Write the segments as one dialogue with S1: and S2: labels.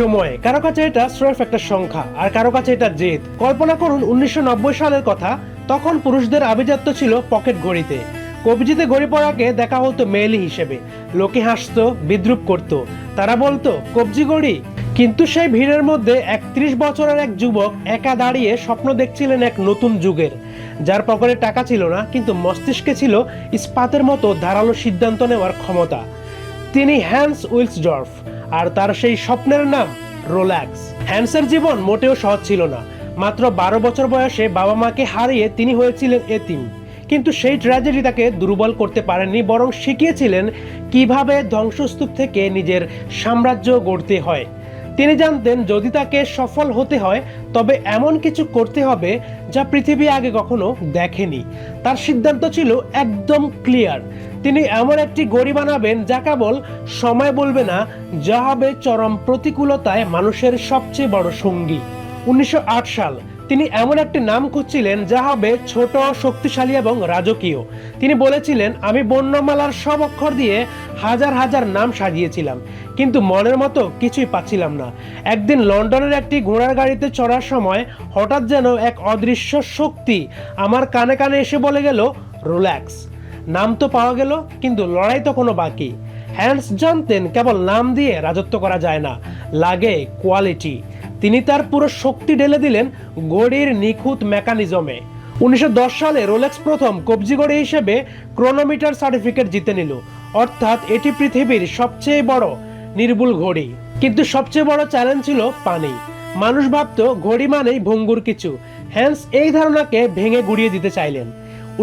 S1: সময় কারো কাছে এটা স্রেফ একটা সংখ্যা, আর কারো কাছে এটা জেদ। কল্পনা করুন 1990 সালের কথা। তখন পুরুষদের আভিজাত্য ছিল পকেট ঘড়িতে। কবজিতে ঘড়ি পরাকে দেখা হতো মেয়েলি হিসেবে। লোকে হাসতো, বিদ্রুপ করত। তারা বলতো কবজি ঘড়ি। কিন্তু সেই ভিড়ের মধ্যে 31 বছরের এক যুবক একা দাঁড়িয়ে স্বপ্ন দেখছিলেন এক নতুন যুগের, যার পকেটে টাকা ছিল না, কিন্তু মস্তিষ্কে ছিল ইস্পাতের মতো ধারালো সিদ্ধান্ত নেওয়ার ক্ষমতা। তিনি হ্যান্স উইলসডর্ফ, আর তার সেই স্বপ্নের নাম রোলেক্স। হ্যান্সের জীবন মোটেও সহজ ছিল না। মাত্র 12 বছর বয়সে বাবা মাকে হারিয়ে তিনি হয়েছিলেন এতিম। কিন্তু সেই ট্র্যাজেডি তাকে দুর্বল করতে পারেনি, বরং শিখিয়েছিলেন কিভাবে ধ্বংসস্তূপ থেকে নিজের সাম্রাজ্য গড়তে হয়। তিনি জানতেন যদি তাকে সফল হতে হয় তবে এমন কিছু করতে হবে যা পৃথিবী আগে কখনো দেখেনি। তার সিদ্ধান্ত ছিল একদম ক্লিয়ার। তিনি এমন একটি ঘড়ি বানাবেন যা কেবল সময় বলবে না, যা হবে চরম প্রতিকূলতায় মানুষের সবচেয়ে বড় সঙ্গী। 1908 সাল। তিনি এমন একটি নাম খুঁজছিলেন যা হবে ছোট, শক্তিশালী এবং রাজকীয়। তিনি বলেছিলেন, আমি বর্ণমালার সব অক্ষর দিয়ে হাজার হাজার নাম সাজিয়েছিলাম, কিন্তু মনের মতো কিছুই পাচ্ছিলাম না। একদিন লন্ডনের একটি ঘোড়ার গাড়িতে চড়ার সময় হঠাৎ যেন এক অদৃশ্য শক্তি আমার কানে কানে এসে বলে গেল, রোলেক্স। নাম তো পাওয়া গেল, কিন্তু লড়াই তো কোনো বাকি। হ্যান্স জানতেন কেবল নাম দিয়ে রাজত্ব করা যায় না, লাগে কোয়ালিটি। তিনি তার পুরো শক্তি ঢেলে দিলেন ঘড়ির নিখুঁত মেকানিজমে। 1910 সালে রোলেক্স প্রথম কবজি ঘড়ি হিসেবে ক্রোনোমিটার সার্টিফিকেট জিতে নিল, অর্থাৎ এটি পৃথিবীর সবচেয়ে বড় নির্ভুল ঘড়ি। কিন্তু সবচেয়ে বড় চ্যালেঞ্জ ছিল পানি। মানুষ ভাবতো ঘড়ি মানেই ভঙ্গুর কিছু। হ্যান্স এই ধারণাকে ভেঙে গুড়িয়ে দিতে চাইলেন।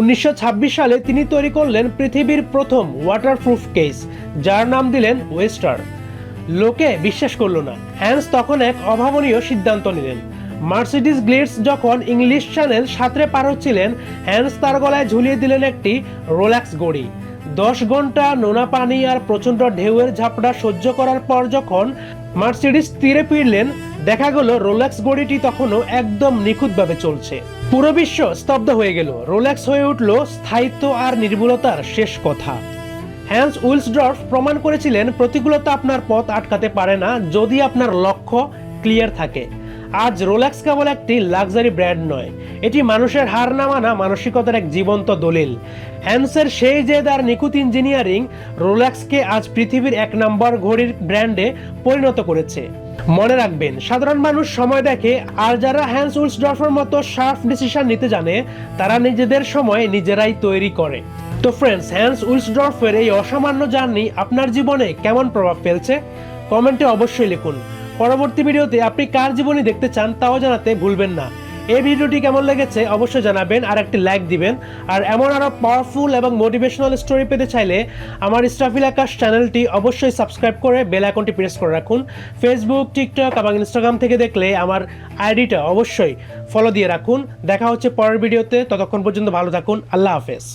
S1: 1926 সালে তিনি তৈরি করলেন পৃথিবীর প্রথম ওয়াটারপ্রুফ কেস, যার নাম দিলেন ওয়েস্টার। লোকে বিশ্বাস করলো না। হ্যান্স তখন এক অভাবনীয় সিদ্ধান্ত নিলেন। মার্সিডিজ গ্লিটস যখন ইংলিশ চ্যানেল সাঁতরে পার হচ্ছিলেন, হ্যান্স তার গলায় ঝুলিয়ে দিলেন একটি রোলেক্স ঘড়ি। 10 ঘন্টা নোনা পানি আর প্রচন্ড ঢেউয়ের ঝাপটা সহ্য করার পর যখন মার্সিডিজ তীরে ফিরলেন, দেখা গেল রোলেক্স ঘড়িটি তখনও একদম নিখুঁতভাবে চলছে। পুরো বিশ্ব স্তব্ধ হয়ে গেল। রোলেক্স হয়ে উঠল স্থায়িত্ব আর নির্ভুলতার শেষ কথা। হ্যান্স উইলসডর্ফ প্রমাণ করেছিলেন প্রতিকূলতা আপনার পথ আটকাতে পারে না, যদি আপনার লক্ষ্য ক্লিয়ার থাকে। আজ রোলেক্স কেবল একটি লাক্সারি ব্র্যান্ড নয়, এটি মানুষের হার না মানা মানসিকতার এক জীবন্ত দলিল। হ্যান্সের সেই জেদ আর নিখুঁত ইঞ্জিনিয়ারিং রোলেক্সকে আজ পৃথিবীর 1 নম্বর ঘড়ির ব্র্যান্ডে পরিণত করেছে। মনে রাখবেন, সাধারণ মানুষ সময় দেখে, আর যারা হ্যান্স উইলসডর্ফের মতো শার্প ডিসিশন নিতে জানে, তারা নিজেদের সময় নিজেরাই তৈরি করে। তো ফ্রেন্ডস, হ্যান্স উইলসডর্ফের এই অসামান্য জার্নি আপনার জীবনে কেমন প্রভাব ফেলছে কমেন্টে অবশ্যই লিখুন। পরবর্তী ভিডিওতে আপনি কার জীবনী দেখতে চান তাও জানাতে ভুলবেন না। এই ভিডিওটি কেমন লেগেছে অবশ্যই জানাবেন, আর একটি লাইক দিবেন। আর এমন আরো পাওয়ারফুল এবং মোটিভেশনাল স্টোরি পেতে চাইলে আমার ইস্টাফিল আকাশ চ্যানেলটি অবশ্যই সাবস্ক্রাইব করে বেল আইকনটি প্রেস করে রাখুন। ফেসবুক, টিকটক এবং ইনস্টাগ্রাম থেকে দেখলে আমার আইডিটা অবশ্যই ফলো দিয়ে রাখুন। দেখা হচ্ছে পরের ভিডিওতে, ততক্ষণ পর্যন্ত ভালো থাকুন। আল্লাহ হাফেজ।